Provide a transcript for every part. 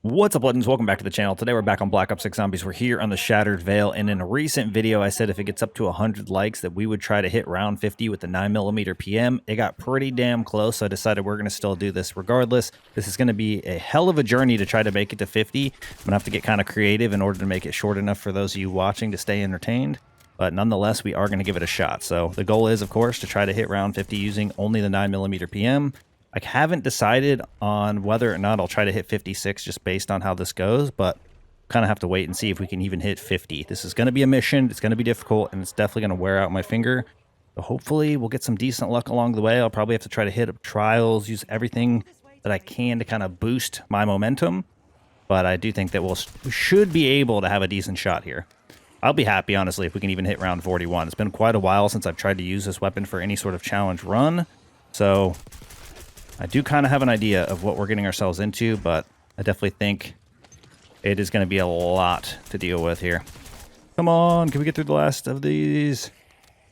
What's up, legends? Welcome back to the channel. Today we're back on Black Ops 6 Zombies. We're here on the Shattered Veil, and in a recent video I said if it gets up to 100 likes that we would try to hit round 50 with the 9mm PM. It got pretty damn close, so I decided we're going to still do this regardless. This is going to be a hell of a journey to try to make it to 50. I'm going to have to get kind of creative in order to make it short enough for those of you watching to stay entertained. But nonetheless, we are going to give it a shot. So the goal is, of course, to try to hit round 50 using only the 9mm PM. I haven't decided on whether or not I'll try to hit 56 just based on how this goes, but kind of have to wait and see if we can even hit 50. This is going to be a mission. It's going to be difficult, and it's definitely going to wear out my finger. So hopefully we'll get some decent luck along the way. I'll probably have to try to hit up trials, use everything that I can to kind of boost my momentum. But I do think that we should be able to have a decent shot here. I'll be happy, honestly, if we can even hit round 41. It's been quite a while since I've tried to use this weapon for any sort of challenge run. So I do kind of have an idea of what we're getting ourselves into, but I definitely think it is going to be a lot to deal with here. Come on, can we get through the last of these?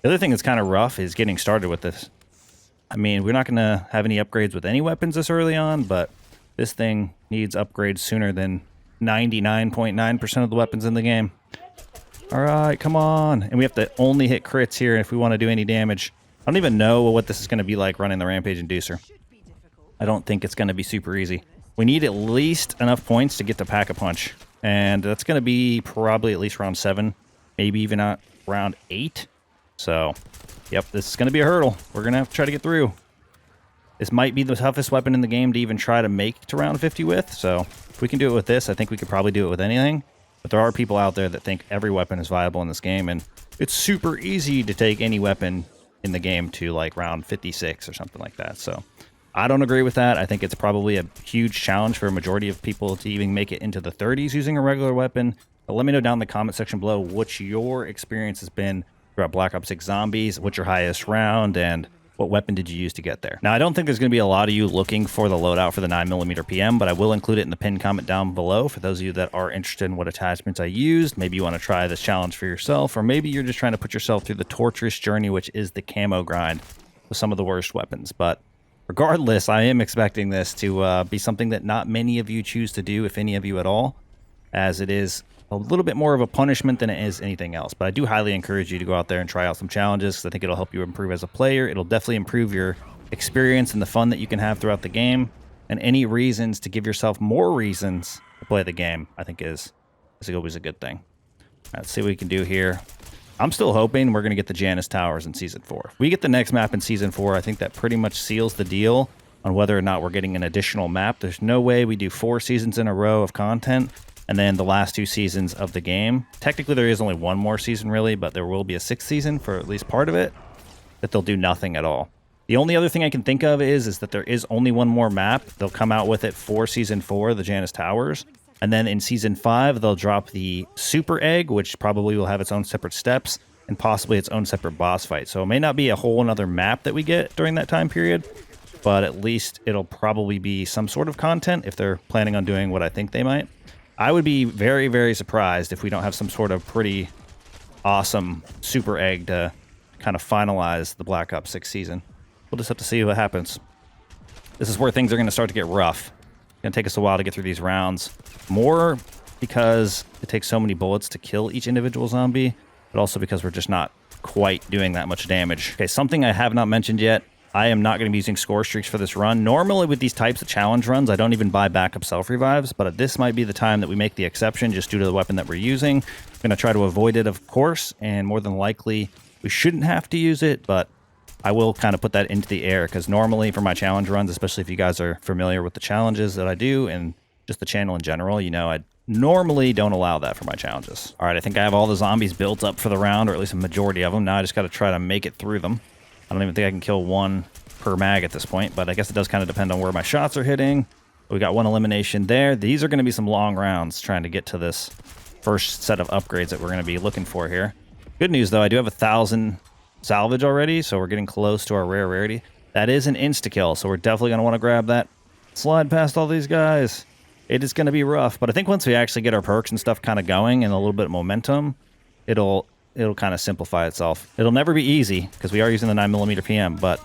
The other thing that's kind of rough is getting started with this. I mean, we're not going to have any upgrades with any weapons this early on, but this thing needs upgrades sooner than 99.9% of the weapons in the game. All right, come on. And we have to only hit crits here if we want to do any damage. I don't even know what this is going to be like running the Rampage Inducer. I don't think it's going to be super easy. We need at least enough points to get to Pack-a-Punch. And that's going to be probably at least round 7. Maybe even not round 8. So, yep, this is going to be a hurdle. We're going to have to try to get through. This might be the toughest weapon in the game to even try to make to round 50 with. So, if we can do it with this, I think we could probably do it with anything. But there are people out there that think every weapon is viable in this game. And it's super easy to take any weapon in the game to like round 56 or something like that. So I don't agree with that. I think it's probably a huge challenge for a majority of people to even make it into the 30s using a regular weapon. But let me know down in the comment section below what your experience has been throughout Black Ops 6 Zombies, what's your highest round, and what weapon did you use to get there. Now, I don't think there's going to be a lot of you looking for the loadout for the 9mm PM, but I will include it in the pinned comment down below for those of you that are interested in what attachments I used. Maybe you want to try this challenge for yourself, or maybe you're just trying to put yourself through the torturous journey, which is the camo grind with some of the worst weapons. But regardless, I am expecting this to be something that not many of you choose to do, if any of you at all, as it is a little bit more of a punishment than it is anything else. But I do highly encourage you to go out there and try out some challenges, because I think it'll help you improve as a player. It'll definitely improve your experience and the fun that you can have throughout the game. And any reasons to give yourself more reasons to play the game, I think is always a good thing. Let's see what we can do here. I'm still hoping we're going to get the Janus Towers in Season 4. If we get the next map in Season 4, I think that pretty much seals the deal on whether or not we're getting an additional map. There's no way we do 4 seasons in a row of content and then the last 2 seasons of the game. Technically, there is only one more season, really, but there will be a 6th season for at least part of it that they'll do nothing at all. The only other thing I can think of is that there is only one more map. They'll come out with it for Season 4, the Janus Towers. And then in Season 5, they'll drop the Super Egg, which probably will have its own separate steps and possibly its own separate boss fight. So it may not be a whole another map that we get during that time period, but at least it'll probably be some sort of content if they're planning on doing what I think they might. I would be very, very surprised if we don't have some sort of pretty awesome Super Egg to kind of finalize the Black Ops 6 season. We'll just have to see what happens. This is where things are going to start to get rough. It's going to take us a while to get through these rounds. More because it takes so many bullets to kill each individual zombie, but also because we're just not quite doing that much damage. Okay, something I have not mentioned yet. I am not going to be using score streaks for this run. Normally with these types of challenge runs, I don't even buy backup self-revives, but this might be the time that we make the exception just due to the weapon that we're using. I'm going to try to avoid it, of course, and more than likely we shouldn't have to use it, but I will kind of put that into the air, because normally for my challenge runs, especially if you guys are familiar with the challenges that I do and just the channel in general, you know, I normally don't allow that for my challenges. All right, I think I have all the zombies built up for the round, or at least a majority of them. Now I just got to try to make it through them. I don't even think I can kill one per mag at this point, but I guess it does kind of depend on where my shots are hitting. We got one elimination there. These are going to be some long rounds trying to get to this first set of upgrades that we're going to be looking for here. Good news, though, I do have 1,000 salvage already, so we're getting close to our rare rarity. That is an insta-kill, so we're definitely going to want to grab that. Slide past all these guys. It is going to be rough, but I think once we actually get our perks and stuff kind of going and a little bit of momentum, it'll kind of simplify itself. It'll never be easy because we are using the 9mm PM, but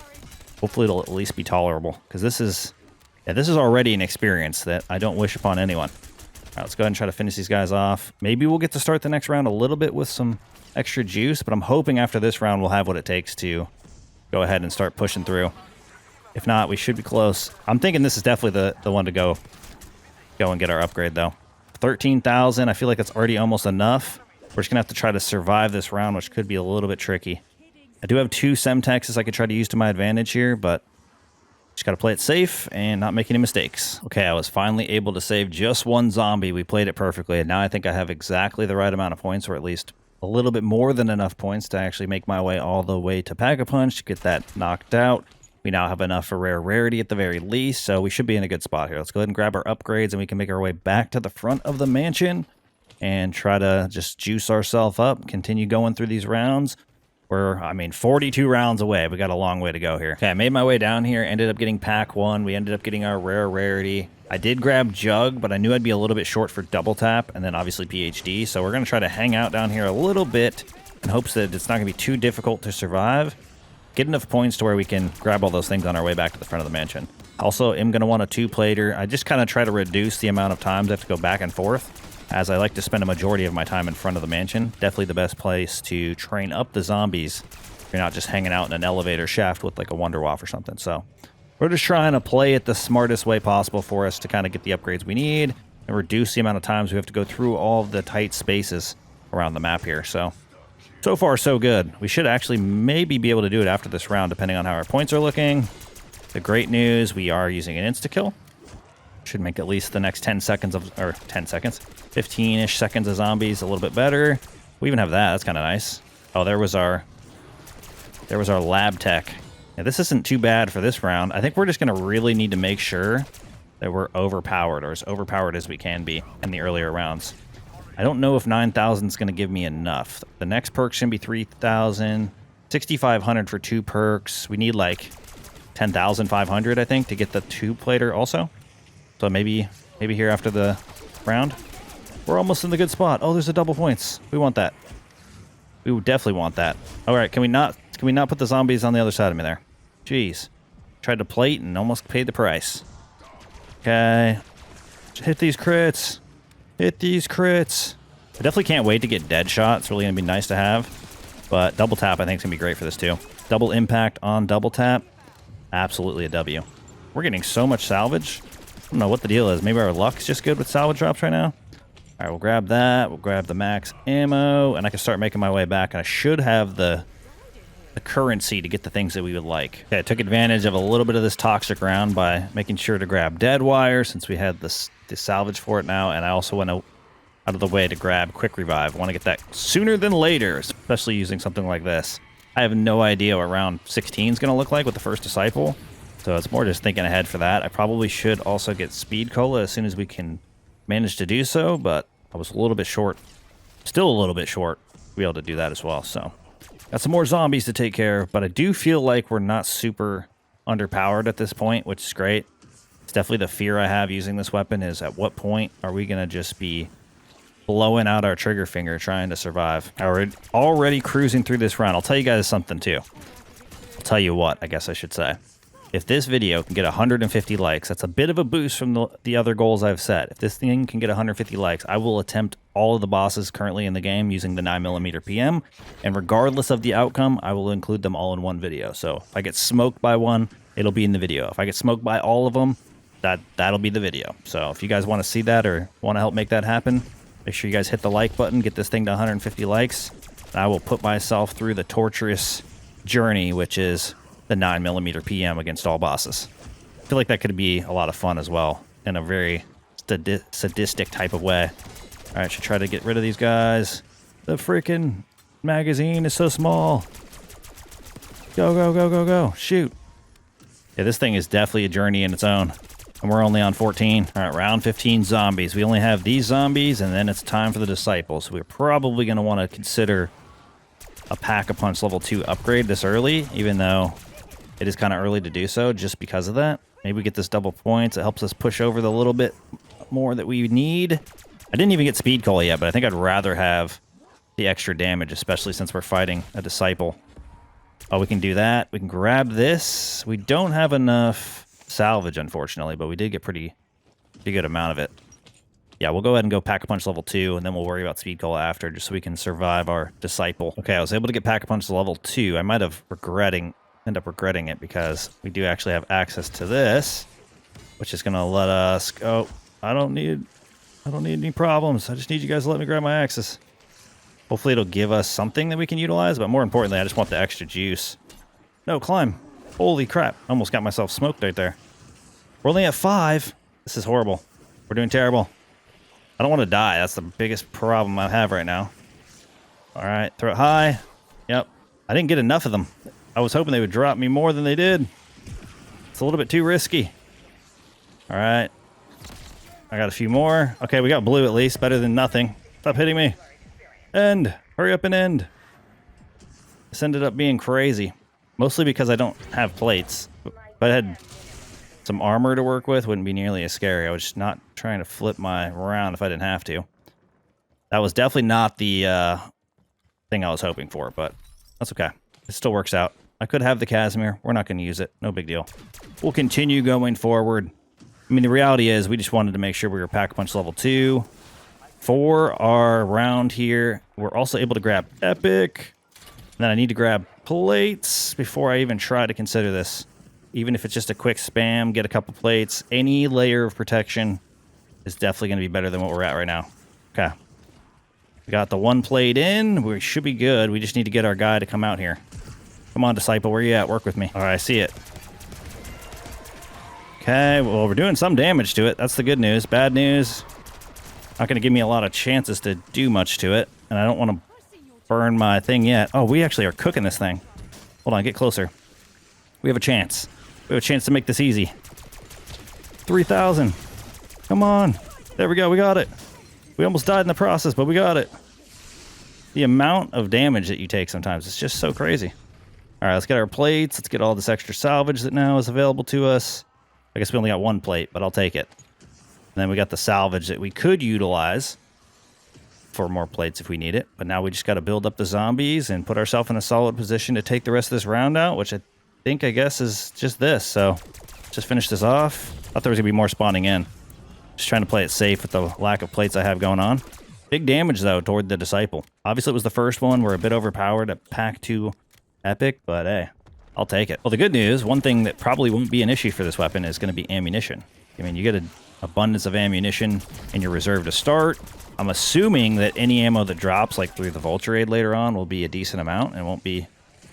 hopefully it'll at least be tolerable, because this is already an experience that I don't wish upon anyone. right, let's go ahead and try to finish these guys off. Maybe we'll get to start the next round a little bit with some extra juice, but I'm hoping after this round we'll have what it takes to go ahead and start pushing through. If not, we should be close. I'm thinking this is definitely the one to go and get our upgrade, though. 13,000, I feel like that's already almost enough. We're just going to have to try to survive this round, which could be a little bit tricky. I do have 2 Semtexes I could try to use to my advantage here, but just got to play it safe and not make any mistakes. Okay, I was finally able to save just 1 zombie. We played it perfectly, and now I think I have exactly the right amount of points, or at least a little bit more than enough points to actually make my way all the way to Pack-a-Punch to get that knocked out. We now have enough for rare rarity at the very least, so we should be in a good spot here. Let's go ahead and grab our upgrades, and we can make our way back to the front of the mansion and try to just juice ourselves up, continue going through these rounds. We're, 42 rounds away. We got a long way to go here. Okay, I made my way down here, ended up getting pack 1. We ended up getting our rare rarity. I did grab Jug, but I knew I'd be a little bit short for double tap, and then obviously PhD, so we're going to try to hang out down here a little bit in hopes that it's not going to be too difficult to survive. Get enough points to where we can grab all those things on our way back to the front of the mansion. Also, I'm going to want a 2-plater. I just kind of try to reduce the amount of times I have to go back and forth, as I like to spend a majority of my time in front of the mansion. Definitely the best place to train up the zombies. You're not just hanging out in an elevator shaft with like a Wonder Waff or something. So we're just trying to play it the smartest way possible for us to kind of get the upgrades we need and reduce the amount of times we have to go through all of the tight spaces around the map here. So far, so good. We should actually maybe be able to do it after this round, depending on how our points are looking. The great news, we are using an insta-kill. Should make at least the next 10 seconds of, or 10 seconds, 15-ish seconds of zombies a little bit better. We even have that. That's kind of nice. Oh, there was our lab tech. Yeah, this isn't too bad for this round. I think we're just going to really need to make sure that we're overpowered, or as overpowered as we can be in the earlier rounds. I don't know if 9,000 is going to give me enough. The next perk's going to be 3,000, 6,500 for 2 perks. We need like 10,500, I think, to get the 2-plater also. So maybe here after the round. We're almost in the good spot. Oh, there's a double points. We want that. We would definitely want that. All right, can we not put the zombies on the other side of me there? Jeez. Tried to plate and almost paid the price. Okay. Hit these crits. Hit these crits. I definitely can't wait to get dead shot. It's really going to be nice to have. But double tap I think is going to be great for this too. Double impact on double tap. Absolutely a W. We're getting so much salvage. I don't know what the deal is. Maybe our luck's just good with salvage drops right now. All right, we'll grab that. We'll grab the max ammo, and I can start making my way back. And I should have the currency to get the things that we would like. Okay, I took advantage of a little bit of this toxic round by making sure to grab dead wire since we had the salvage for it now. And I also went out of the way to grab quick revive. I want to get that sooner than later, especially using something like this. I have no idea what round 16 is going to look like with the first disciple. So it's more just thinking ahead for that. I probably should also get speed cola as soon as we can manage to do so, but I was a little bit short. Still a little bit short to be able to do that as well. So got some more zombies to take care of, but I do feel like we're not super underpowered at this point, which is great. It's definitely the fear I have using this weapon is at what point are we going to just be blowing out our trigger finger trying to survive. We're already cruising through this round. I'll tell you guys something too. I'll tell you what, I guess I should say. If this video can get 150 likes, that's a bit of a boost from the other goals I've set. If this thing can get 150 likes, I will attempt all of the bosses currently in the game using the 9mm PM, and regardless of the outcome, I will include them all in one video. So if I get smoked by one, it'll be in the video. If I get smoked by all of them, that'll be the video. So if you guys want to see that or want to help make that happen, make sure you guys hit the like button, get this thing to 150 likes, and I will put myself through the torturous journey, which is the 9mm PM against all bosses. I feel like that could be a lot of fun as well in a very sadistic type of way. All right, should try to get rid of these guys. The freaking magazine is so small. Go, go, go, go, go. Shoot. Yeah, this thing is definitely a journey in its own. And we're only on 14. All right, round 15 zombies. We only have these zombies, and then it's time for the disciples. We're probably going to want to consider a Pack-a-Punch level 2 upgrade this early, even though it is kind of early to do so just because of that. Maybe we get this double points. It helps us push over the little bit more that we need. I didn't even get speed cola yet, but I think I'd rather have the extra damage, especially since we're fighting a disciple. Oh, we can do that. We can grab this. We don't have enough salvage, unfortunately, but we did get pretty good amount of it. Yeah, we'll go ahead and go Pack-a-Punch level 2, and then we'll worry about Speed Cola after, just so we can survive our Disciple. Okay, I was able to get Pack-a-Punch to level 2. I might have end up regretting it, because we do actually have access to this, which is going to let us go. I don't need any problems. I just need you guys to let me grab my axes. Hopefully it'll give us something that we can utilize, but more importantly, I just want the extra juice. No, climb. Holy crap. Almost got myself smoked right there. We're only at 5. This is horrible. We're doing terrible. I don't want to die. That's the biggest problem I have right now. All right, throw it high. Yep. I didn't get enough of them. I was hoping they would drop me more than they did. It's a little bit too risky. All right. I got a few more. Okay, we got blue at least. Better than nothing. Stop hitting me. End. Hurry up and end. This ended up being crazy. Mostly because I don't have plates. If I had some armor to work with, wouldn't be nearly as scary. I was just not trying to flip my round if I didn't have to. That was definitely not the thing I was hoping for, but that's okay. It still works out. I could have the Casimir. We're not going to use it. No big deal. We'll continue going forward. I mean, the reality is we just wanted to make sure we were Pack-a-Punch level 2. For our round here, we're also able to grab Epic. And then I need to grab plates before I even try to consider this. Even if it's just a quick spam, get a couple plates. Any layer of protection is definitely going to be better than what we're at right now. Okay. We got the 1 plate in. We should be good. We just need to get our guy to come out here. Come on, Disciple. Where you at? Work with me. All right, I see it. Okay, well, we're doing some damage to it. That's the good news. Bad news, not going to give me a lot of chances to do much to it. And I don't want to burn my thing yet. Oh, we actually are cooking this thing. Hold on, get closer. We have a chance. We have a chance to make this easy. 3,000. Come on. There we go. We got it. We almost died in the process, but we got it. The amount of damage that you take sometimes is just so crazy. All right, let's get our plates. Let's get all this extra salvage that now is available to us. I guess we only got 1 plate, but I'll take it. And then we got the salvage that we could utilize for more plates if we need it. But now we just got to build up the zombies and put ourselves in a solid position to take the rest of this round out, which I guess is just this. So just finish this off. Thought there was going to be more spawning in. Just trying to play it safe with the lack of plates I have going on. Big damage, though, toward the Disciple. Obviously, it was the first one. We're a bit overpowered at Pack 2 Epic, but hey, I'll take it. Well, the good news, one thing that probably won't be an issue for this weapon is going to be ammunition. I mean, you get an abundance of ammunition in your reserve to start. I'm assuming that any ammo that drops, like through the Vulture Aid later on, will be a decent amount and won't be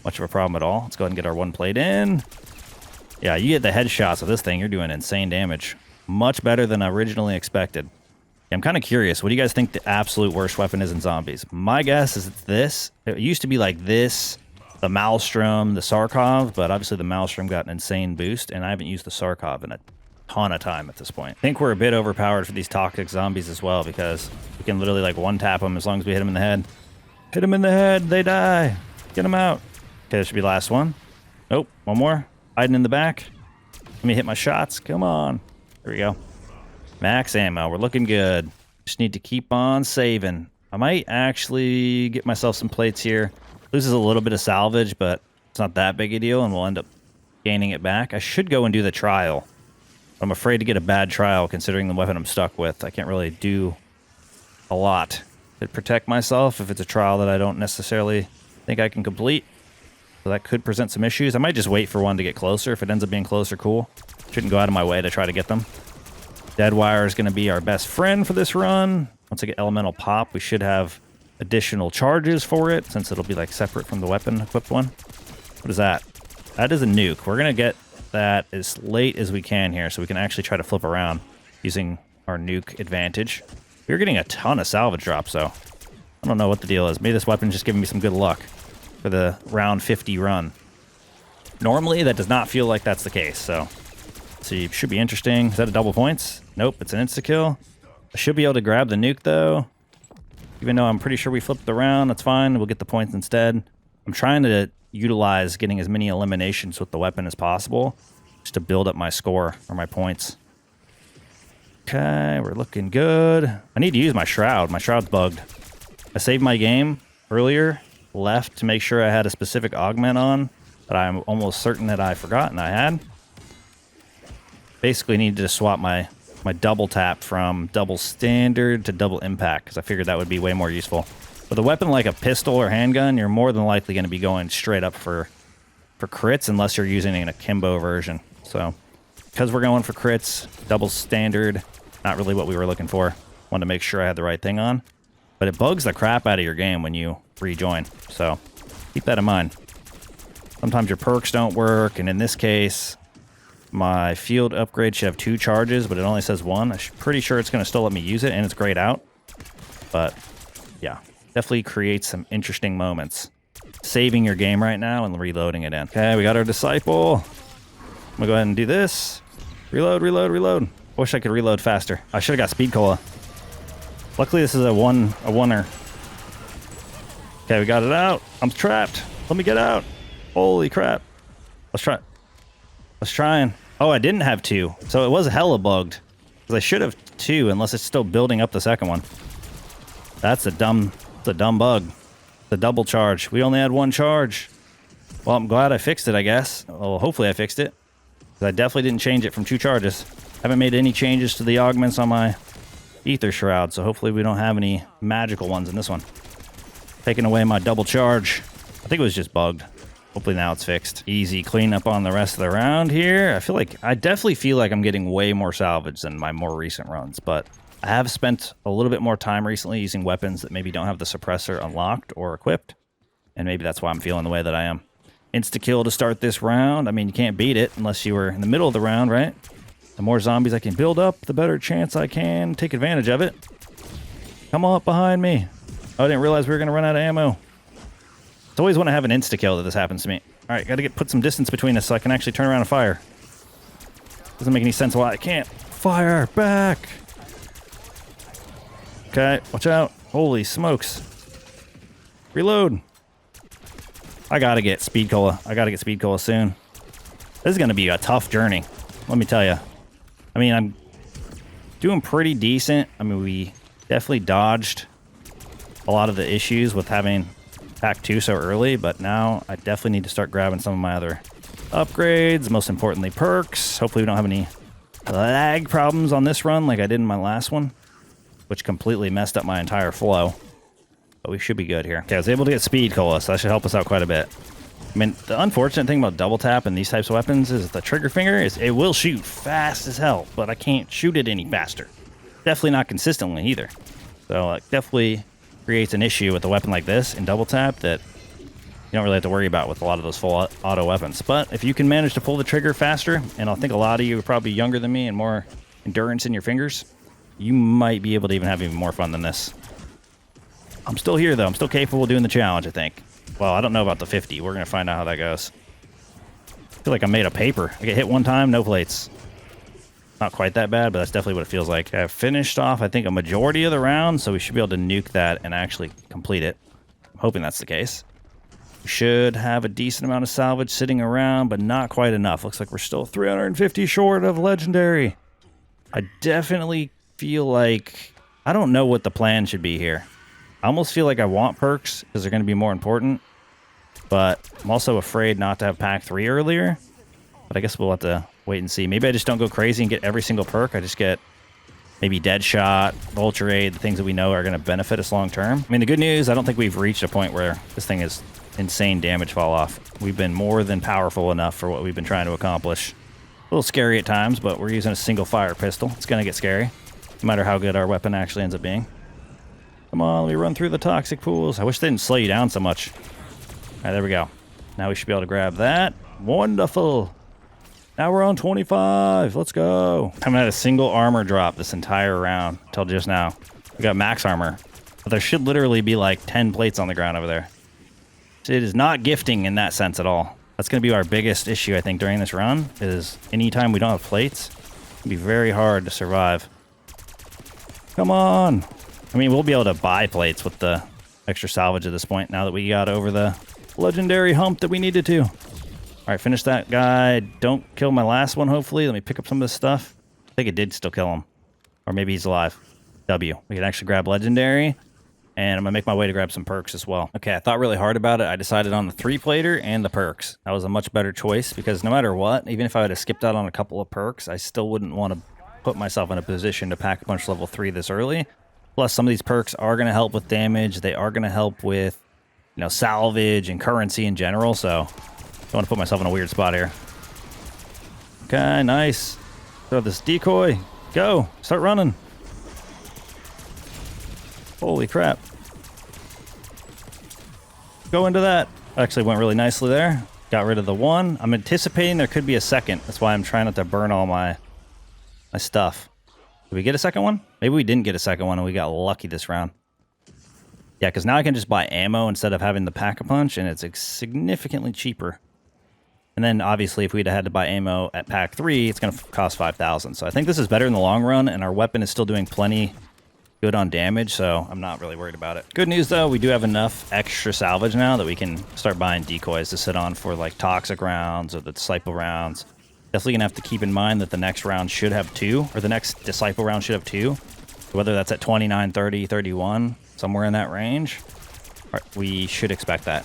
much of a problem at all. Let's go ahead and get our 1 plate in. Yeah, you get the headshots of this thing, you're doing insane damage. Much better than I originally expected. I'm kind of curious, what do you guys think the absolute worst weapon is in zombies? My guess is it's this. It used to be like this, the Maelstrom, the Sarkov, but obviously the Maelstrom got an insane boost, and I haven't used the Sarkov in a ton of time at this point. I think we're a bit overpowered for these toxic zombies as well, because we can literally like one-tap them as long as we hit them in the head. Hit them in the head, they die. Get them out. Okay, this should be the last one. Nope, one more. Hiding in the back. Let me hit my shots. Come on. There we go. Max ammo. We're looking good. Just need to keep on saving. I might actually get myself some plates here. Loses a little bit of salvage, but it's not that big a deal, and we'll end up gaining it back. I should go and do the trial. I'm afraid to get a bad trial considering the weapon I'm stuck with. I can't really do a lot to protect myself if it's a trial that I don't necessarily think I can complete. So that could present some issues. I might just wait for one to get closer. If it ends up being closer, cool. Shouldn't go out of my way to try to get them. Deadwire is going to be our best friend for this run. Once I get Elemental Pop, we should have additional charges for it, since it'll be like separate from the weapon equipped one. What is that? That is a nuke. We're going to get that as late as we can here, so we can actually try to flip around using our nuke advantage. We're getting a ton of salvage drops, though. I don't know what the deal is. Maybe this weapon's just giving me some good luck for the round 50 run. Normally, that does not feel like that's the case, so see, should be interesting. Is that a double points? Nope, it's an insta-kill. I should be able to grab the nuke, though. Even though I'm pretty sure we flipped the round, that's fine. We'll get the points instead. I'm trying to utilize getting as many eliminations with the weapon as possible, just to build up my score, or my points. Okay, we're looking good. I need to use my Shroud. My Shroud's bugged. I saved my game earlier, left to make sure I had a specific augment on that I'm almost certain that I forgot and I had. Basically needed to swap my my double tap from double standard to double impact, because I figured that would be way more useful. With a weapon like a pistol or handgun, you're more than likely going to be going straight up for crits unless you're using an akimbo version. So because we're going for crits, double standard, not really what we were looking for. Wanted to make sure I had the right thing on. But it bugs the crap out of your game when you rejoin. So keep that in mind. Sometimes your perks don't work, and in this case, my field upgrade should have 2 charges, but it only says 1. I'm pretty sure it's going to still let me use it, and it's grayed out. But yeah, definitely creates some interesting moments. Saving your game right now and reloading it in. Okay, we got our disciple. I'm gonna go ahead and do this. Reload, reload, reload. Wish I could reload faster. I should have got speed cola. Luckily, this is a oneer. Okay, we got it out. I'm trapped. Let me get out. Holy crap. Let's try. Let's try. Oh, I didn't have 2. So it was hella bugged. Because I should have 2 unless it's still building up the second one. That's a dumb bug. The double charge. We only had 1 charge. Well, I'm glad I fixed it, I guess. Well, hopefully I fixed it. Because I definitely didn't change it from 2 charges. Haven't made any changes to the augments on my ether shroud, so hopefully we don't have any magical ones in this one. Taking away my double charge. I think it was just bugged. Hopefully now it's fixed. Easy cleanup on the rest of the round here. I definitely feel like I'm getting way more salvage than my more recent runs, but I have spent a little bit more time recently using weapons that maybe don't have the suppressor unlocked or equipped, and maybe that's why I'm feeling the way that I am. Insta-kill to start this round. I mean, you can't beat it unless you were in the middle of the round, right? The more zombies I can build up, the better chance I can take advantage of it. Come up behind me. Oh, I didn't realize we were going to run out of ammo. It's always when I have an insta-kill that this happens to me. All right, got to put some distance between us so I can actually turn around and fire. Doesn't make any sense why I can't. Fire back. Okay, watch out. Holy smokes. Reload. I gotta get speed cola. I gotta get speed cola soon. This is gonna be a tough journey, let me tell you. I mean, I'm doing pretty decent. I mean, we definitely dodged a lot of the issues with having pack 2 so early, but now I definitely need to start grabbing some of my other upgrades, most importantly perks. Hopefully we don't have any lag problems on this run like I did in my last one, which completely messed up my entire flow. But we should be good here. Okay, I was able to get speed cola, so that should help us out quite a bit. I mean, the unfortunate thing about double tap and these types of weapons is the trigger finger it will shoot fast as hell, but I can't shoot it any faster. Definitely not consistently either. So it definitely creates an issue with a weapon like this in double tap that you don't really have to worry about with a lot of those full auto weapons. But if you can manage to pull the trigger faster, and I think a lot of you are probably younger than me and more endurance in your fingers, you might be able to even have even more fun than this. I'm still here, though. I'm still capable of doing the challenge, I think. Well, I don't know about the 50. We're going to find out how that goes. I feel like I'm made of paper. I get hit one time, no plates. Not quite that bad, but that's definitely what it feels like. I've finished off, I think, a majority of the round, so we should be able to nuke that and actually complete it. I'm hoping that's the case. We should have a decent amount of salvage sitting around, but not quite enough. Looks like we're still 350 short of legendary. I definitely feel like... I don't know what the plan should be here. I almost feel like I want perks because they're going to be more important, but I'm also afraid not to have pack 3 earlier. But I guess we'll have to wait and see. Maybe I just don't go crazy and get every single perk. I just get maybe Deadshot, Vulture Aid, the things that we know are going to benefit us long term. I mean, the good news, I don't think we've reached a point where this thing is insane damage fall off. We've been more than powerful enough for what we've been trying to accomplish. A little scary at times, but we're using a single fire pistol. It's going to get scary, no matter how good our weapon actually ends up being. Come on, let me run through the toxic pools. I wish they didn't slow you down so much. All right, there we go. Now we should be able to grab that. Wonderful. Now we're on 25. Let's go. I haven't had a single armor drop this entire round until just now. We got max armor. But there should literally be like 10 plates on the ground over there. So it is not gifting in that sense at all. That's going to be our biggest issue, I think, during this run, is anytime we don't have plates, it'll be very hard to survive. Come on. I mean, we'll be able to buy plates with the extra salvage at this point now that we got over the legendary hump that we needed to. All right, finish that guy. Don't kill my last one, hopefully. Let me pick up some of this stuff. I think it did still kill him. Or maybe he's alive. W. We can actually grab legendary. And I'm going to make my way to grab some perks as well. Okay, I thought really hard about it. I decided on the 3-plater and the perks. That was a much better choice because no matter what, even if I would have skipped out on a couple of perks, I still wouldn't want to put myself in a position to pack a punch level 3 this early. Plus, some of these perks are going to help with damage. They are going to help with, you know, salvage and currency in general. So, I don't want to put myself in a weird spot here. Okay, nice. Throw this decoy. Go. Start running. Holy crap. Go into that. Actually went really nicely there. Got rid of the one. I'm anticipating there could be a second. That's why I'm trying not to burn all my stuff. Did we get a second one? Maybe we didn't get a second one and we got lucky this round. Yeah, because now I can just buy ammo instead of having the pack-a-punch, and it's significantly cheaper. And then, obviously, if we'd had to buy ammo at pack 3, it's going to cost 5,000. So I think this is better in the long run, and our weapon is still doing plenty good on damage, so I'm not really worried about it. Good news, though, we do have enough extra salvage now that we can start buying decoys to sit on for, like, toxic rounds or the disciple rounds. Definitely going to have to keep in mind that the next round should have 2, or the next disciple round should have 2. Whether that's at 29, 30, 31, somewhere in that range, we should expect that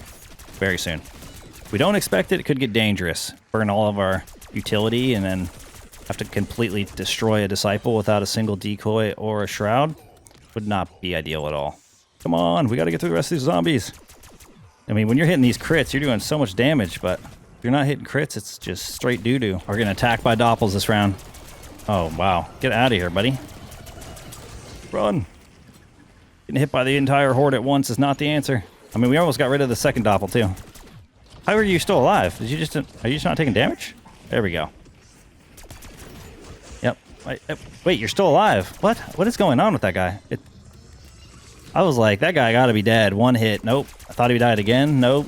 very soon. If we don't expect it, it could get dangerous. Burn all of our utility and then have to completely destroy a disciple without a single decoy or a shroud. Would not be ideal at all. Come on, we got to get through the rest of these zombies. I mean, when you're hitting these crits, you're doing so much damage, but if you're not hitting crits, it's just straight doo-doo. We're getting attacked by doppels this round. Oh, wow. Get out of here, buddy. Run. Getting hit by the entire horde at once is not the answer. I mean, we almost got rid of the second doppel, too. How are you still alive? Are you just not taking damage? There we go. Yep. Wait, you're still alive. What? What is going on with that guy? I was like, that guy got to be dead. One hit. Nope. I thought he died again. Nope.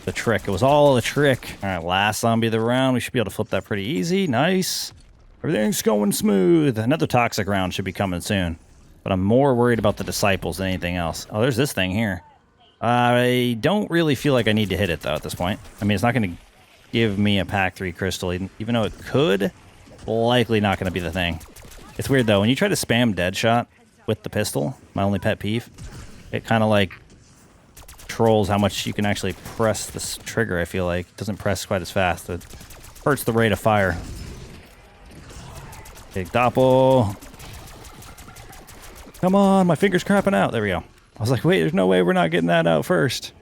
The trick. It was all a trick. All right, last zombie of the round. We should be able to flip that pretty easy. Nice. Everything's going smooth. Another toxic round should be coming soon. But I'm more worried about the disciples than anything else. Oh, there's this thing here. I don't really feel like I need to hit it, though, at this point. I mean, it's not going to give me a pack 3 crystal, even though it could. Likely not going to be the thing. It's weird, though. When you try to spam Deadshot with the pistol, my only pet peeve, it kind of, like, trolls how much you can actually press this trigger, I feel like. It doesn't press quite as fast. It hurts the rate of fire. Big doppel. Come on, my finger's crapping out. There we go. I was like, wait, there's no way we're not getting that out first.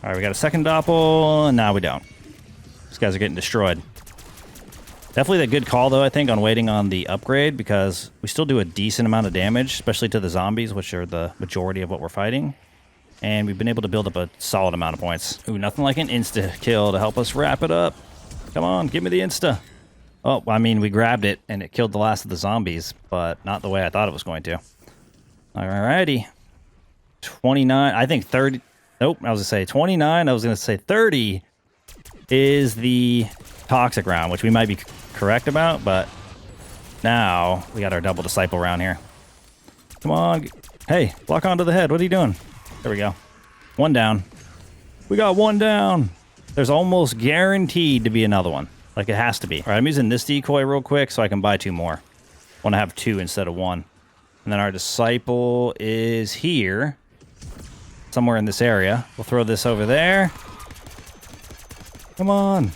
All right, we got a second doppel, and now we don't. These guys are getting destroyed. Definitely a good call, though, I think, on waiting on the upgrade, because we still do a decent amount of damage, especially to the zombies, which are the majority of what we're fighting. And we've been able to build up a solid amount of points. Ooh, nothing like an insta-kill to help us wrap it up. Come on, give me the insta. Oh, I mean, we grabbed it, and it killed the last of the zombies, but not the way I thought it was going to. Alrighty. 29, I think 30... Nope, I was going to say 29. I was going to say 30 is the toxic round, which we might be correct about, but now we got our double disciple round here. Come on. Hey, lock onto the head. What are you doing? There we go. One down. We got one down. There's almost guaranteed to be another one. Like, it has to be. All right, I'm using this decoy real quick so I can buy 2 more. I want to have 2 instead of 1. And then our disciple is here. Somewhere in this area. We'll throw this over there. Come on.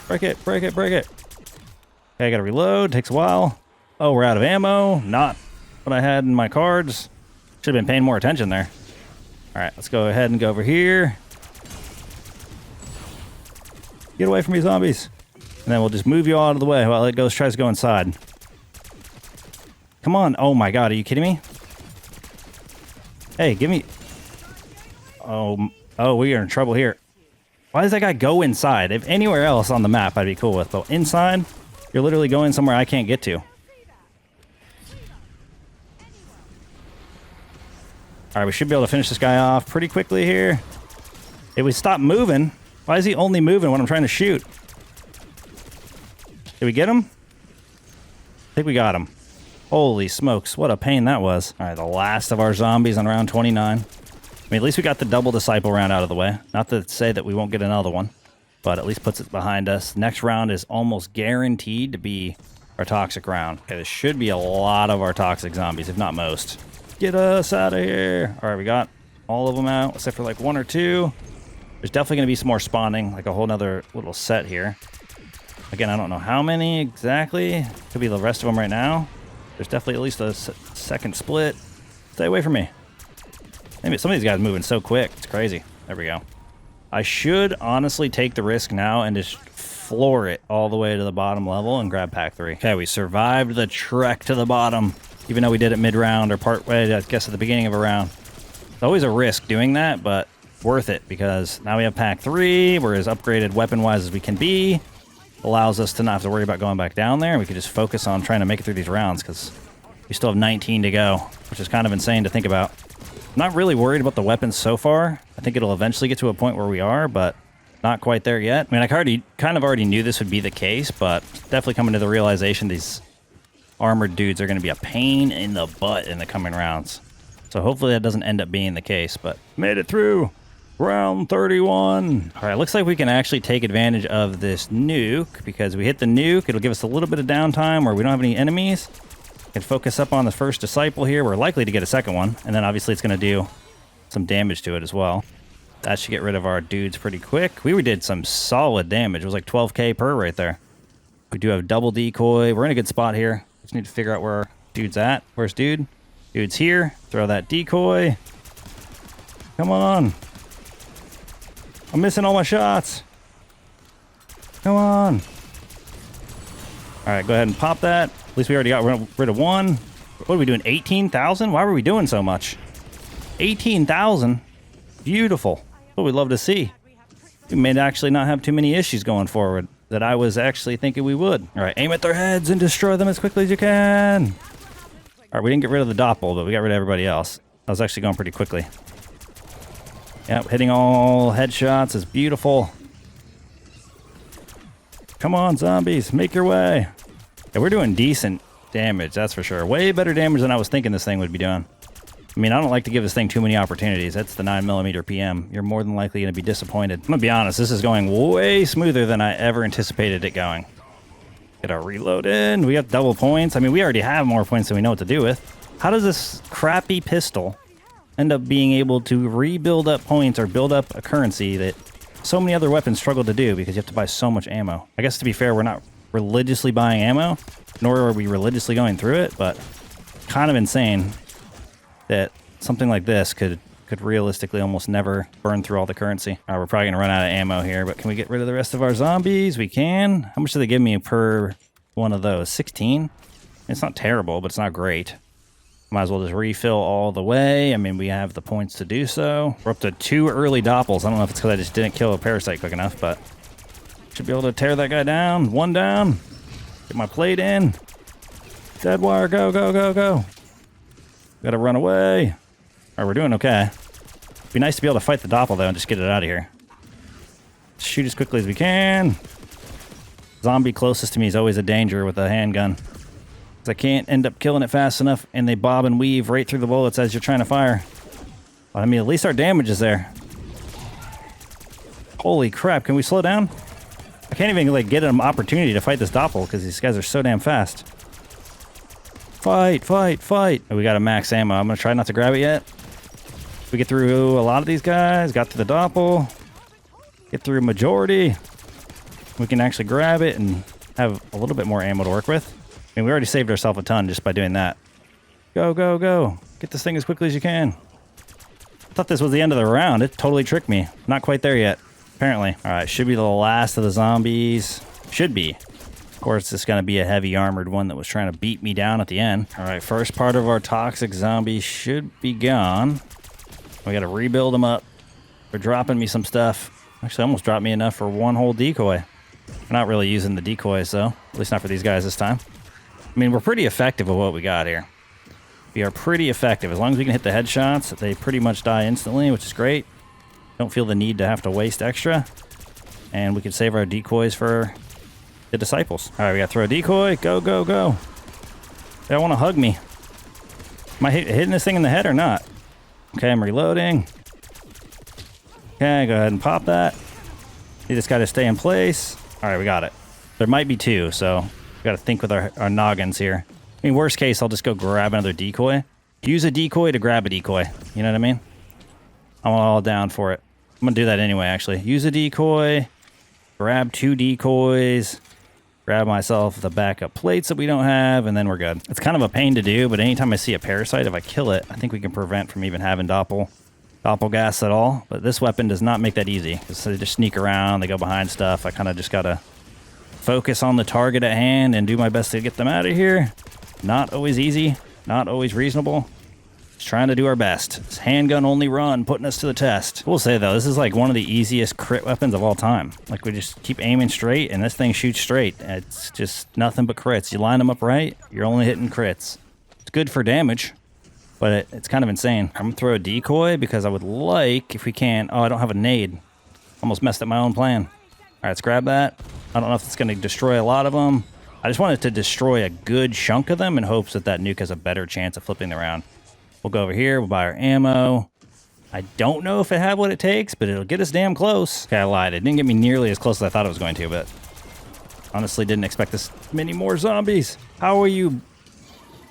Break it, break it, break it. Okay, I gotta reload. Takes a while. Oh, we're out of ammo. Not what I had in my cards. Should have been paying more attention there. All right, let's go ahead and go over here. Get away from me, zombies. And then we'll just move you out of the way while it tries to go inside. Come on. Oh my god, are you kidding me? Hey, give me... Oh, we are in trouble here. Why does that guy go inside? If anywhere else on the map, I'd be cool with. But inside, you're literally going somewhere I can't get to. All right, we should be able to finish this guy off pretty quickly here. If we stop moving, why is he only moving when I'm trying to shoot? Did we get him? I think we got him. Holy smokes, what a pain that was. All right, the last of our zombies on round 29. I mean, at least we got the double disciple round out of the way. Not to say that we won't get another one, but at least puts it behind us. Next round is almost guaranteed to be our toxic round. Okay, this should be a lot of our toxic zombies, if not most. Get us out of here. All right, we got all of them out, except for like 1 or 2. There's definitely going to be some more spawning, like a whole nother little set here. Again, I don't know how many exactly. Could be the rest of them right now. There's definitely at least a second split. Stay away from me. Maybe some of these guys moving so quick. It's crazy. There we go. I should honestly take the risk now and just floor it all the way to the bottom level and grab pack 3. Okay, we survived the trek to the bottom, even though we did it mid-round or part way, I guess at the beginning of a round. It's always a risk doing that, but worth it because now we have pack 3. We're as upgraded weapon-wise as we can be. Allows us to not have to worry about going back down there. We can just focus on trying to make it through these rounds because we still have 19 to go, which is kind of insane to think about. I'm not really worried about the weapons so far. I think it'll eventually get to a point where we are, but not quite there yet. I mean, I kind of already knew this would be the case, but definitely coming to the realization these armored dudes are going to be a pain in the butt in the coming rounds. So hopefully that doesn't end up being the case, but made it through. Round 31. All right, looks like we can actually take advantage of this nuke because we hit the nuke. It'll give us a little bit of downtime where we don't have any enemies. We can focus up on the first disciple here. We're likely to get a second one, and then obviously it's going to do some damage to it as well. That should get rid of our dudes pretty quick. We did some solid damage. It was like 12k per right there. We do have double decoy. We're in a good spot here. Just need to figure out where our dude's at. Where's dude? Dude's here. Throw that decoy. Come on. I'm missing all my shots. Come on. All right, go ahead and pop that. At least we already got rid of one. What are we doing? 18,000? Why were we doing so much? 18,000? Beautiful. What we'd love to see. We may actually not have too many issues going forward that I was actually thinking we would. All right, aim at their heads and destroy them as quickly as you can. All right, we didn't get rid of the doppel, but we got rid of everybody else. I was actually going pretty quickly. Yep, hitting all headshots is beautiful. Come on, zombies, make your way. Yeah, we're doing decent damage, that's for sure. Way better damage than I was thinking this thing would be doing. I mean, I don't like to give this thing too many opportunities. That's the 9mm PM. You're more than likely going to be disappointed. I'm going to be honest, this is going way smoother than I ever anticipated it going. Get our reload in. We got double points. I mean, we already have more points than we know what to do with. How does this crappy pistol end up being able to rebuild up points or build up a currency that so many other weapons struggle to do because you have to buy so much ammo? I guess to be fair, we're not religiously buying ammo, nor are we religiously going through it, but kind of insane that something like this could realistically almost never burn through all the currency. All right, we're probably gonna run out of ammo here, but can we get rid of the rest of our zombies? We can. How much do they give me per one of those? 16? It's not terrible, but it's not great. Might as well just refill all the way. I mean, we have the points to do so. We're up to 2 early doppels. I don't know if it's because I just didn't kill a parasite quick enough, but should be able to tear that guy down. 1 down. Get my plate in. Dead wire, go, go, go, go. Gotta run away. All right, we're doing okay. Be nice to be able to fight the doppel, though, and just get it out of here. Shoot as quickly as we can. Zombie closest to me is always a danger with a handgun. I can't end up killing it fast enough, and they bob and weave right through the bullets as you're trying to fire. But, I mean, at least our damage is there. Holy crap, can we slow down? I can't even, like, get an opportunity to fight this doppel because these guys are so damn fast. Fight, fight, fight. Oh, we got a max ammo. I'm going to try not to grab it yet. We get through a lot of these guys, got through the doppel, get through majority. We can actually grab it and have a little bit more ammo to work with. I mean, we already saved ourselves a ton just by doing that. Go, go, go. Get this thing as quickly as you can. I thought this was the end of the round. It totally tricked me. Not quite there yet, apparently. All right, should be the last of the zombies. Should be. Of course, it's going to be a heavy armored one that was trying to beat me down at the end. All right, first part of our toxic zombie should be gone. We got to rebuild them up. They're dropping me some stuff. Actually, almost dropped me enough for 1 whole decoy. We're not really using the decoys, though. At least not for these guys this time. I mean, we're pretty effective with what we got here. We are pretty effective. As long as we can hit the headshots, they pretty much die instantly, which is great. Don't feel the need to have to waste extra. And we can save our decoys for the disciples. All right, we got to throw a decoy. Go, go, go. They don't want to hug me. Am I hitting this thing in the head or not? Okay, I'm reloading. Okay, go ahead and pop that. You just got to stay in place. All right, we got it. There might be 2, so we got to think with our noggins here. I mean, worst case, I'll just go grab another decoy. Use a decoy to grab a decoy. You know what I mean? I'm all down for it. I'm gonna do that anyway, actually. Use a decoy, grab 2 decoys, grab myself the backup plates that we don't have, and then we're good. It's kind of a pain to do, but anytime I see a parasite, if I kill it, I think we can prevent from even having doppelgas at all. But this weapon does not make that easy. So they just sneak around, they go behind stuff. I kind of just gotta focus on the target at hand and do my best to get them out of here. Not always easy, not always reasonable. Just trying to do our best. This handgun only run, putting us to the test. We'll say though, this is like one of the easiest crit weapons of all time. Like we just keep aiming straight and this thing shoots straight. It's just nothing but crits. You line them up right, you're only hitting crits. It's good for damage, but it's kind of insane. I'm gonna throw a decoy because I would like, if we can, oh, I don't have a nade. Almost messed up my own plan. All right, let's grab that. I don't know if it's gonna destroy a lot of them. I just wanted to destroy a good chunk of them in hopes that that nuke has a better chance of flipping around. We'll go over here, we'll buy our ammo. I don't know if it had what it takes, but it'll get us damn close. Okay, I lied. It didn't get me nearly as close as I thought it was going to, but honestly didn't expect this many more zombies. How are you?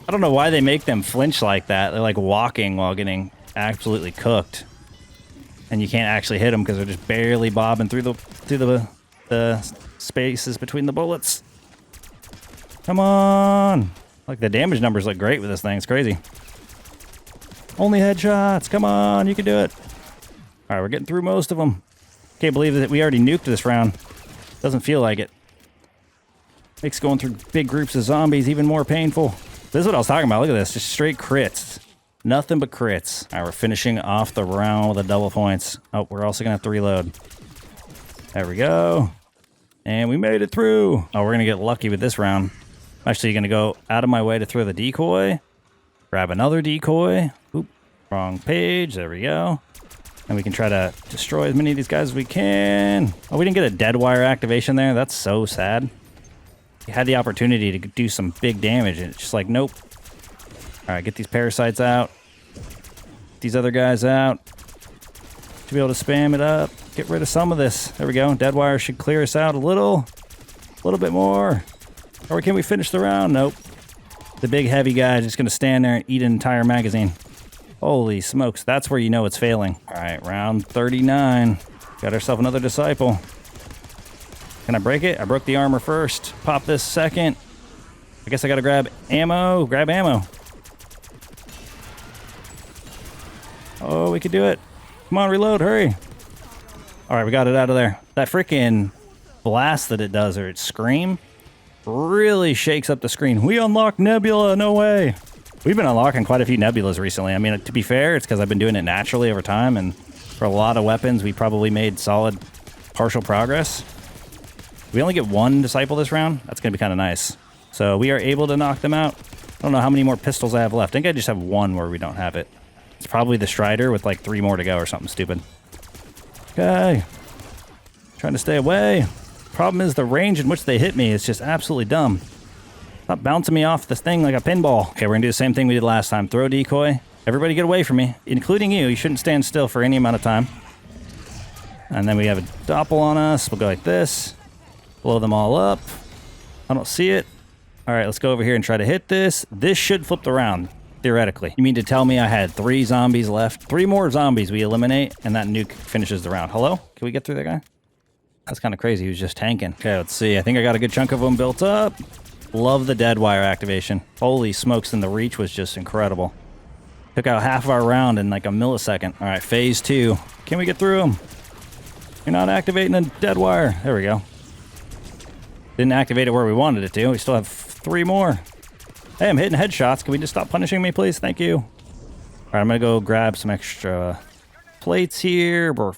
I don't know why they make them flinch like that. They're like walking while getting absolutely cooked. And you can't actually hit them because they're just barely bobbing through the spaces between the bullets. Come on. Like the damage numbers look great with this thing. It's crazy. Only headshots. Come on, you can do it. All right, we're getting through most of them. Can't believe that we already nuked this round. Doesn't feel like it. Makes going through big groups of zombies even more painful. This is what I was talking about. Look at this. Just straight crits. Nothing but crits. All right, we're finishing off the round with the double points. Oh, we're also going to have to reload. There we go. And we made it through. Oh, we're going to get lucky with this round. I'm actually going to go out of my way to throw the decoy. Grab another decoy. Oop, wrong page. There we go. And we can try to destroy as many of these guys as we can. Oh, we didn't get a dead wire activation there. That's so sad. You had the opportunity to do some big damage, and it's just like, nope. All right, get these parasites out. Get these other guys out. To be able to spam it up. Get rid of some of this. There we go. Dead wire should clear us out a little bit more. Or can we finish the round? Nope. The big heavy guy is just going to stand there and eat an entire magazine. Holy smokes, that's where you know it's failing. All right, round 39. Got ourselves another disciple. Can I break it? I broke the armor first. Pop this second. I guess I got to grab ammo. Grab ammo. Oh, we could do it. Come on, reload, hurry. All right, we got it out of there. That freaking blast that it does, or its scream, really shakes up the screen. We unlocked Nebula, no way. We've been unlocking quite a few Nebulas recently. I mean, to be fair, it's because I've been doing it naturally over time, and for a lot of weapons, we probably made solid partial progress. We only get one disciple this round. That's going to be kind of nice. So we are able to knock them out. I don't know how many more pistols I have left. I think I just have one where we don't have it. It's probably the Strider with like 3 more to go or something stupid. Okay. Trying to stay away. Problem is the range in which they hit me is just absolutely dumb. Stop bouncing me off this thing like a pinball. Okay, we're gonna do the same thing we did last time. Throw a decoy. Everybody get away from me, including you. You shouldn't stand still for any amount of time. And then we have a doppel on us. We'll go like this. Blow them all up. I don't see it. All right, let's go over here and try to hit this. This should flip the round, theoretically. You mean to tell me I had 3 zombies left? 3 more zombies we eliminate, and that nuke finishes the round. Hello? Can we get through that guy? That's kind of crazy. He was just tanking. Okay, let's see. I think I got a good chunk of them built up. Love the dead wire activation. Holy smokes, and the reach was just incredible. Took out half of our round in like a millisecond. All right, phase 2. Can we get through them? You're not activating the dead wire. There we go. Didn't activate it where we wanted it to. We still have 3 more. Hey, I'm hitting headshots. Can we just stop punishing me, please? Thank you. All right, I'm going to go grab some extra plates here. We're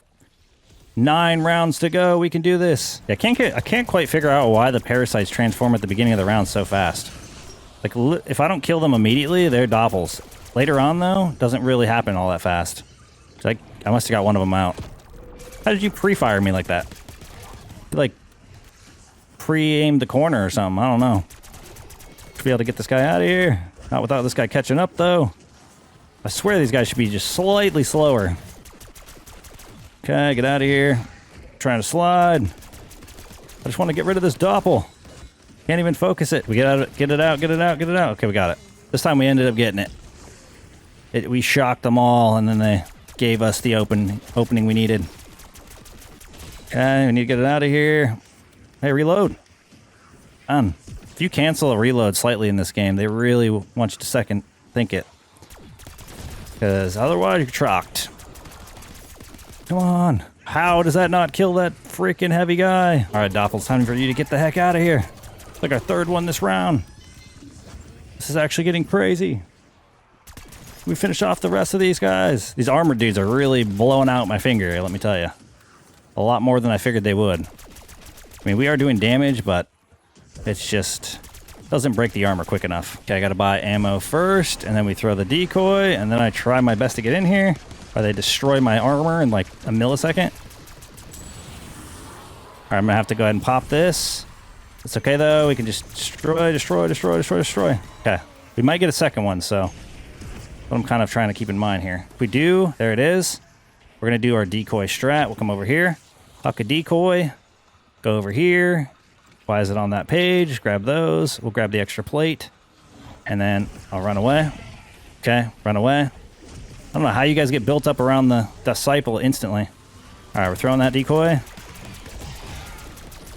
9 rounds to go. We can do this. I can't quite figure out why the parasites transform at the beginning of the round so fast. Like, if I don't kill them immediately, they're doppels. Later on, though, doesn't really happen all that fast. So I must have got one of them out. How did you pre-fire me like that? You, like, pre-aimed the corner or something. I don't know. Should be able to get this guy out of here. Not without this guy catching up, though. I swear these guys should be just slightly slower. Okay, get out of here. Trying to slide. I just want to get rid of this doppel. Can't even focus it. We get out, get it out, get it out, get it out. Okay, we got it. This time we ended up getting it. We shocked them all, and then they gave us the opening we needed. Okay, we need to get it out of here. Hey, reload. If you cancel a reload slightly in this game, they really want you to second think it. Because otherwise you're trucked. Come on. How does that not kill that freaking heavy guy? All right, Doppel, it's time for you to get the heck out of here. It's like our third one this round. This is actually getting crazy. We finish off the rest of these guys. These armored dudes are really blowing out my finger, let me tell you. A lot more than I figured they would. I mean, we are doing damage, but it's just doesn't break the armor quick enough. Okay, I gotta buy ammo first, and then we throw the decoy, and then I try my best to get in here, or they destroy my armor in like a millisecond. All right, I'm gonna have to go ahead and pop this. It's okay though, we can just destroy. Okay, we might get a second one, so what I'm kind of trying to keep in mind here. If we do, there it is. We're gonna do our decoy strat. We'll come over here, huck a decoy, go over here. Why is it on that page? Grab those. We'll grab the extra plate, and then I'll run away. Okay, run away. I don't know how you guys get built up around the disciple instantly. All right, we're throwing that decoy.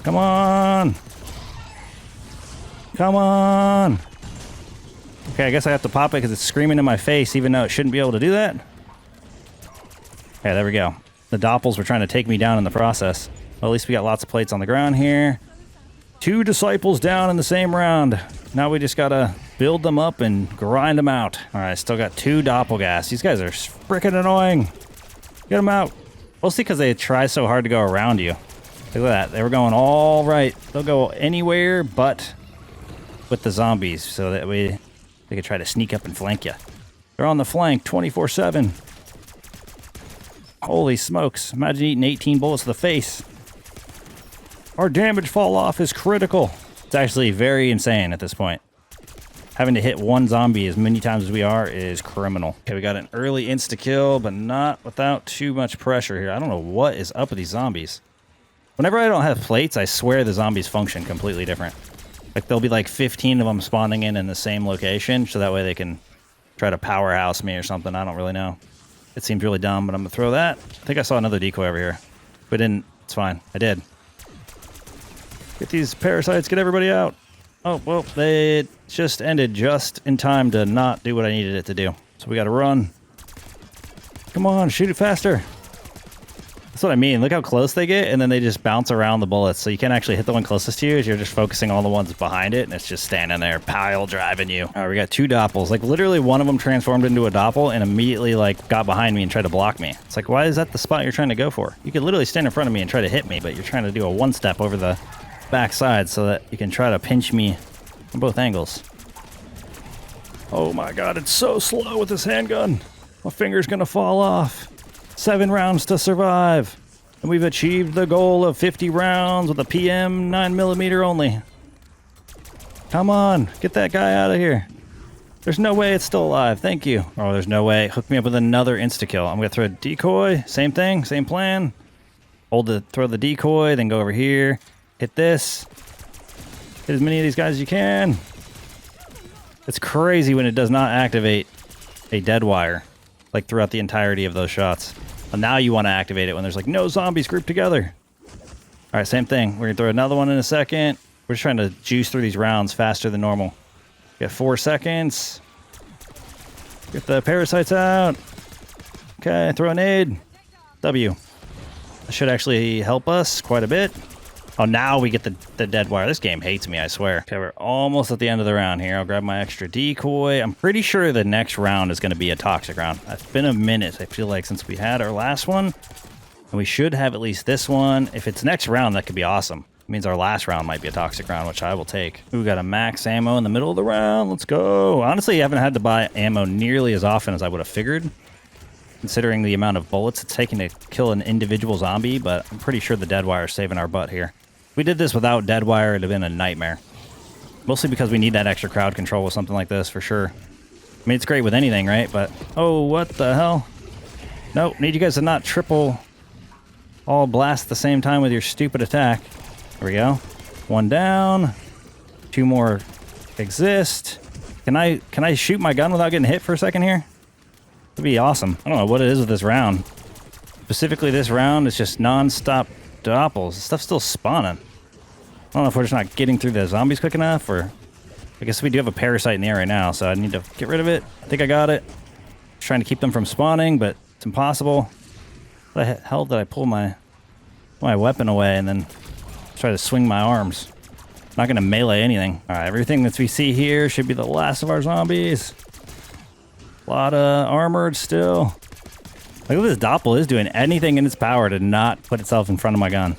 Come on. Come on. Okay, I guess I have to pop it because it's screaming in my face, even though it shouldn't be able to do that. Okay, there we go. The Doppels were trying to take me down in the process. Well, at least we got lots of plates on the ground here. 2 disciples down in the same round. Now we just gotta build them up and grind them out. All right, still got 2 doppelgas. These guys are freaking annoying. Get them out. Mostly because they try so hard to go around you. Look at that. They were going all right. They'll go anywhere but with the zombies, so that way they could try to sneak up and flank you. They're on the flank 24/7. Holy smokes. Imagine eating 18 bullets to the face. Our damage fall off is critical. It's actually very insane at this point. Having to hit one zombie as many times as we are is criminal. Okay, we got an early insta-kill, but not without too much pressure here. I don't know what is up with these zombies. Whenever I don't have plates, I swear the zombies function completely different. Like, there'll be like 15 of them spawning in the same location, so that way they can try to powerhouse me or something. I don't really know. It seems really dumb, but I'm going to throw that. I think I saw another decoy over here. If I didn't, it's fine. I did. Get these parasites, get everybody out. Oh, well, they just ended just in time to not do what I needed it to do. So we got to run. Come on, shoot it faster. That's what I mean. Look how close they get, and then they just bounce around the bullets. So you can't actually hit the one closest to you. You're just focusing on the ones behind it, and it's just standing there, pile driving you. All right, we got 2 doppels. Like, literally one of them transformed into a doppel and immediately, like, got behind me and tried to block me. It's like, why is that the spot you're trying to go for? You could literally stand in front of me and try to hit me, but you're trying to do a one-step over the backside so that you can try to pinch me from both angles. Oh my god, it's so slow with this handgun. My finger's gonna fall off. 7 rounds to survive. And we've achieved the goal of 50 rounds with a PM 9mm only. Come on, get that guy out of here. There's no way it's still alive. Thank you. Oh, there's no way. Hook me up with another insta-kill. I'm gonna throw a decoy. Same thing, same plan. Throw the decoy, then go over here. Hit this. Hit as many of these guys as you can. It's crazy when it does not activate a dead wire, like throughout the entirety of those shots. And now you want to activate it when there's like no zombies grouped together. All right, same thing. We're gonna throw another one in a second. We're just trying to juice through these rounds faster than normal. We got 4 seconds. Get the parasites out. Okay, throw a nade. W. That should actually help us quite a bit. Oh, now we get the dead wire. This game hates me, I swear. Okay, we're almost at the end of the round here. I'll grab my extra decoy. I'm pretty sure the next round is going to be a toxic round. It's been a minute, I feel like, since we had our last one. And we should have at least this one. If it's next round, that could be awesome. It means our last round might be a toxic round, which I will take. We got a max ammo in the middle of the round. Let's go. Honestly, I haven't had to buy ammo nearly as often as I would have figured, considering the amount of bullets it's taking to kill an individual zombie, but I'm pretty sure the dead wire is saving our butt here. If we did this without dead wire, it'd have been a nightmare. Mostly because we need that extra crowd control with something like this, for sure. I mean, it's great with anything, right? But, oh, what the hell? Nope, need you guys to not triple all blast at the same time with your stupid attack. There we go. 1 down. 2 more exist. Can I shoot my gun without getting hit for a second here? It'd be awesome. I don't know what it is with this round. Specifically this round, it's just non-stop doppels. Stuff's still spawning. I don't know if we're just not getting through the zombies quick enough, or... I guess we do have a parasite in the air right now, so I need to get rid of it. I think I got it. Just trying to keep them from spawning, but it's impossible. What the hell did I pull my weapon away and then try to swing my arms? I'm not going to melee anything. All right, everything that we see here should be the last of our zombies. A lot of armored still. Look at this doppel is doing anything in its power to not put itself in front of my gun.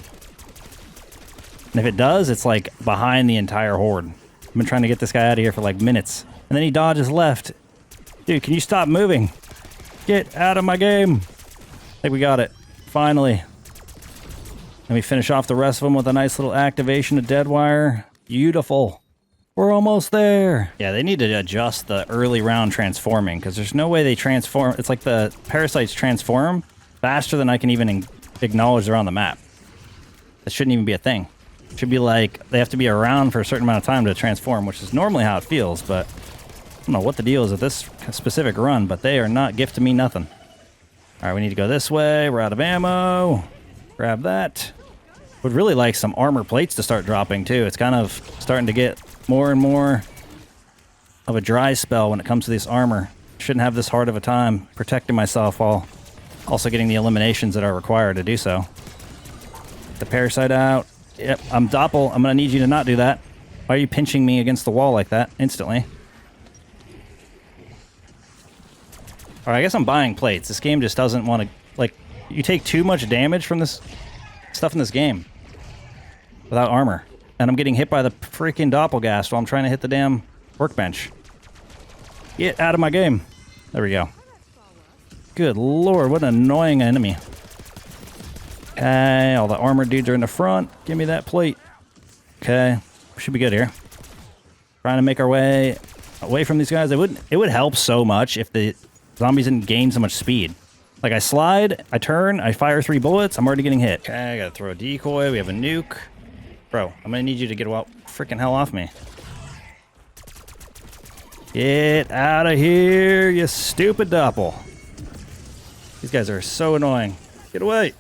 And if it does, it's like behind the entire horde. I've been trying to get this guy out of here for like minutes. And then he dodges left. Dude, can you stop moving? Get out of my game. I think we got it. Finally. And we finish off the rest of them with a nice little activation of dead wire. Beautiful. We're almost there. Yeah, they need to adjust the early round transforming, because there's no way they transform. It's like the parasites transform faster than I can even acknowledge they're on the map. That shouldn't even be a thing. It should be like they have to be around for a certain amount of time to transform, which is normally how it feels, but I don't know what the deal is with this specific run, but they are not gifting me nothing. All right, we need to go this way. We're out of ammo. Grab that. Would really like some armor plates to start dropping too. It's kind of starting to get more and more of a dry spell when it comes to this armor. Shouldn't have this hard of a time protecting myself while also getting the eliminations that are required to do so. Get the parasite out. Yep, I'm doppel. I'm gonna need you to not do that. Why are you pinching me against the wall like that instantly? All right, I guess I'm buying plates. This game just doesn't want to, like, you take too much damage from this stuff in this game without armor. And I'm getting hit by the freaking doppelgast while I'm trying to hit the damn workbench. Get out of my game. There we go. Good lord, what an annoying enemy. Okay, all the armored dudes are in the front. Give me that plate. Okay, should be good here. Trying to make our way away from these guys. It would help so much if the zombies didn't gain so much speed. Like I slide, I turn, I fire 3 bullets, I'm already getting hit. Okay, I gotta throw a decoy, we have a nuke. Bro, I'm gonna need you to get freaking hell off me. Get out of here, you stupid doppel. These guys are so annoying. Get away.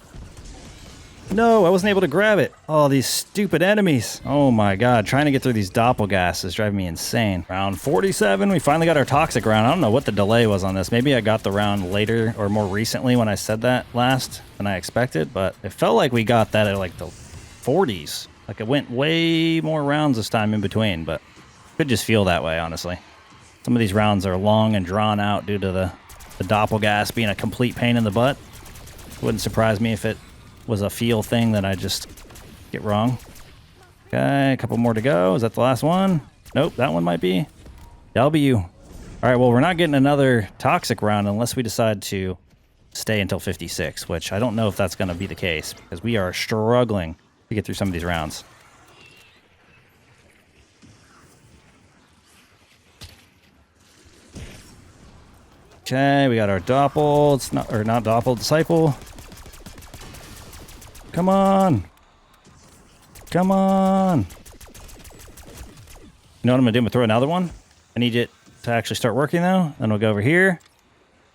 No, I wasn't able to grab it. Oh, these stupid enemies. Oh my god, trying to get through these doppelgasts is driving me insane. Round 47, we finally got our toxic round. I don't know what the delay was on this. Maybe I got the round later or more recently when I said that last than I expected, but it felt like we got that at like the 40s. Like it went way more rounds this time in between, but could just feel that way, honestly. Some of these rounds are long and drawn out due to the doppelgast being a complete pain in the butt. Wouldn't surprise me if it was a feel thing that I just get wrong. Okay, a couple more to go. Is that the last one? Nope, that one might be. W. All right, well, we're not getting another toxic round unless we decide to stay until 56, which I don't know if that's going to be the case because we are struggling to get through some of these rounds. Okay, we got our doppel. It's not, or not doppel, disciple. Come on. Come on. You know what I'm going to do? I'm going to throw another one. I need it to actually start working now. Then we'll go over here. And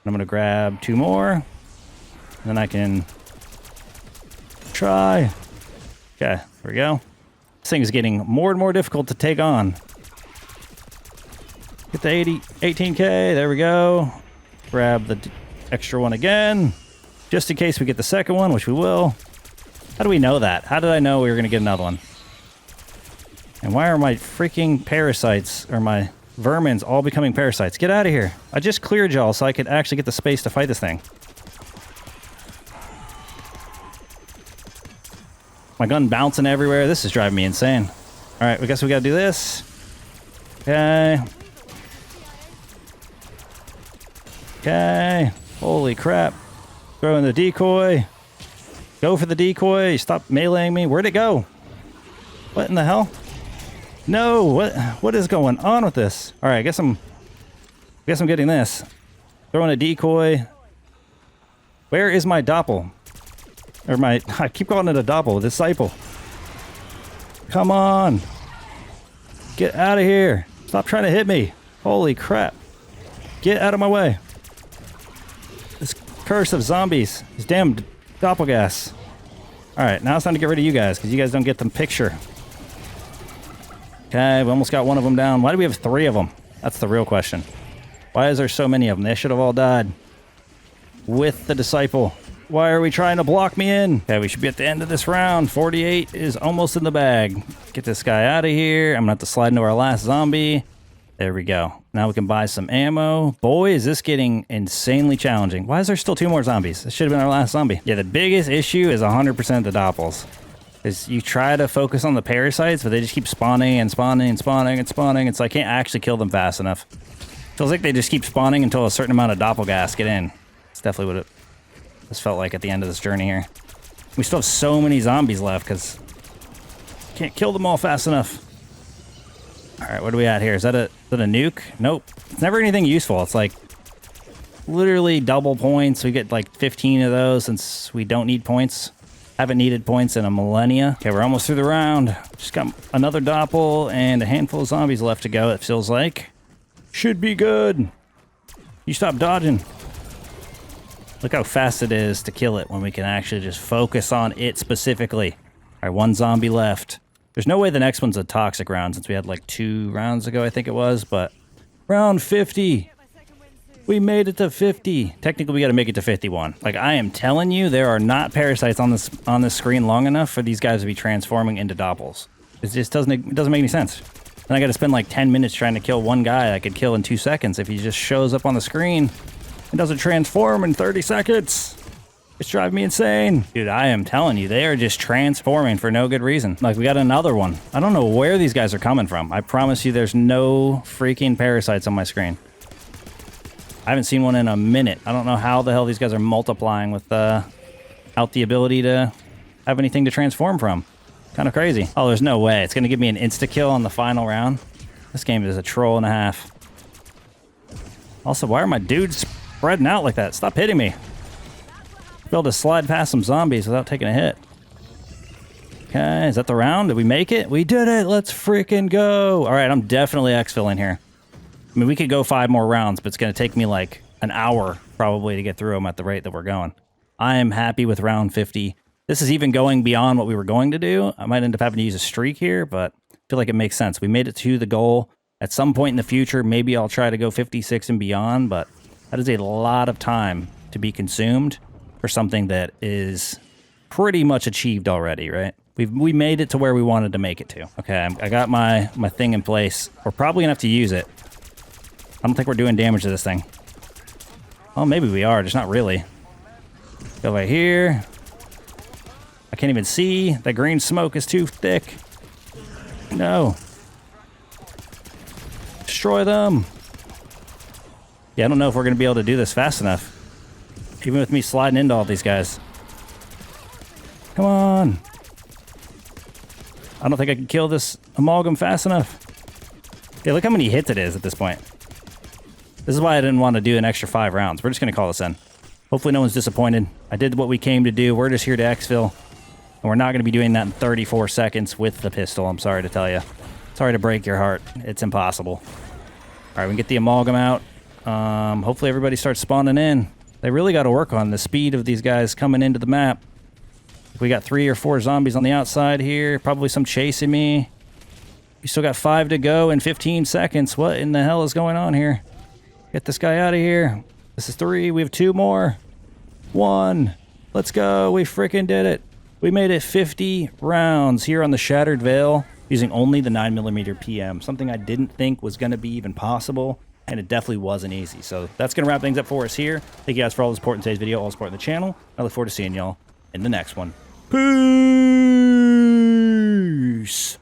I'm going to grab 2 more. And then I can try. Okay, there we go. This thing is getting more and more difficult to take on. Get the 18K. There we go. Grab the extra one again. Just in case we get the second one, which we will. How do we know that? How did I know we were going to get another one? And why are my freaking parasites, or my vermins, all becoming parasites? Get out of here. I just cleared y'all so I could actually get the space to fight this thing. My gun bouncing everywhere. This is driving me insane. All right, we guess we got to do this. Okay. Okay. Holy crap. Throw in the decoy. Go for the decoy. Stop meleeing me. Where'd it go? What in the hell? No. What is going on with this? All right, I guess I'm getting this. Throwing a decoy. Where is my doppel? Or my, I keep calling it a doppel, disciple. Come on. Get out of here. Stop trying to hit me. Holy crap. Get out of my way. curse of zombies. These damn doppelgas. Alright, now it's time to get rid of you guys, because you guys don't get the picture. Okay, we almost got one of them down. Why do we have 3 of them? That's the real question. Why is there so many of them? They should have all died. With the disciple. Why are we trying to block me in? Okay, we should be at the end of this round. 48 is almost in the bag. Get this guy out of here. I'm gonna have to slide into our last zombie. There we go. Now we can buy some ammo. Boy, is this getting insanely challenging. Why is there still 2 more zombies? This should have been our last zombie. Yeah, the biggest issue is 100% the doppels. Is you try to focus on the parasites, but they just keep spawning and spawning and spawning and spawning. It's like I can't actually kill them fast enough. Feels like they just keep spawning until a certain amount of doppelgas get in. It's definitely what this felt like at the end of this journey here. We still have so many zombies left because can't kill them all fast enough. All right, what are we at here? Is that a nuke? Nope. It's never anything useful. It's like literally double points. We get like 15 of those since we don't need points. Haven't needed points in a millennia. Okay, we're almost through the round. Just got another doppel and a handful of zombies left to go, it feels like. Should be good. You stop dodging. Look how fast it is to kill it when we can actually just focus on it specifically. All right, 1 zombie left. There's no way the next one's a toxic round since we had like 2 rounds ago, I think it was, but round 50. We made it to 50. Technically, we got to make it to 51. Like, I am telling you, there are not parasites on this screen long enough for these guys to be transforming into doppels. It just doesn't make any sense. Then I got to spend like 10 minutes trying to kill one guy I could kill in 2 seconds if he just shows up on the screen and doesn't transform in 30 seconds. It's driving me insane. Dude, I am telling you, they are just transforming for no good reason. Like, we got another one. I don't know where these guys are coming from. I promise you there's no freaking parasites on my screen. I haven't seen one in a minute. I don't know how the hell these guys are multiplying without the ability to have anything to transform from. Kind of crazy. Oh, there's no way. It's going to give me an insta-kill on the final round. This game is a troll and a half. Also, why are my dudes spreading out like that? Stop hitting me. Be able to slide past some zombies without taking a hit. Okay, is that the round? Did we make it? We did it! Let's freaking go! Alright, I'm definitely exfilling here. I mean, we could go 5 more rounds, but it's going to take me like an hour probably to get through them at the rate that we're going. I am happy with round 50. This is even going beyond what we were going to do. I might end up having to use a streak here, but I feel like it makes sense. We made it to the goal. At some point in the future, maybe I'll try to go 56 and beyond, but that is a lot of time to be consumed for something that is pretty much achieved already, right? We made it to where we wanted to make it to. Okay, I got my thing in place. We're probably going to have to use it. I don't think we're doing damage to this thing. Oh, maybe we are, just not really. Go right here. I can't even see. That green smoke is too thick. No. Destroy them. Yeah, I don't know if we're going to be able to do this fast enough. Even with me sliding into all these guys. Come on. I don't think I can kill this amalgam fast enough. Yeah, look how many hits it is at this point. This is why I didn't want to do an extra 5 rounds. We're just going to call this in. Hopefully no one's disappointed. I did what we came to do. We're just here to exfil. And we're not going to be doing that in 34 seconds with the pistol, I'm sorry to tell you. Sorry to break your heart. It's impossible. All right, we can get the amalgam out. Hopefully everybody starts spawning in. They really got to work on the speed of these guys coming into the map. We got 3 or 4 zombies on the outside here. Probably some chasing me. We still got 5 to go in 15 seconds. What in the hell is going on here? Get this guy out of here. This is 3. We have 2 more. 1. Let's go. We freaking did it. We made it 50 rounds here on the Shattered Veil using only the 9mm PM. Something I didn't think was going to be even possible. And it definitely wasn't easy. So that's going to wrap things up for us here. Thank you guys for all the support in today's video, all the support in the channel. I look forward to seeing y'all in the next one. Peace!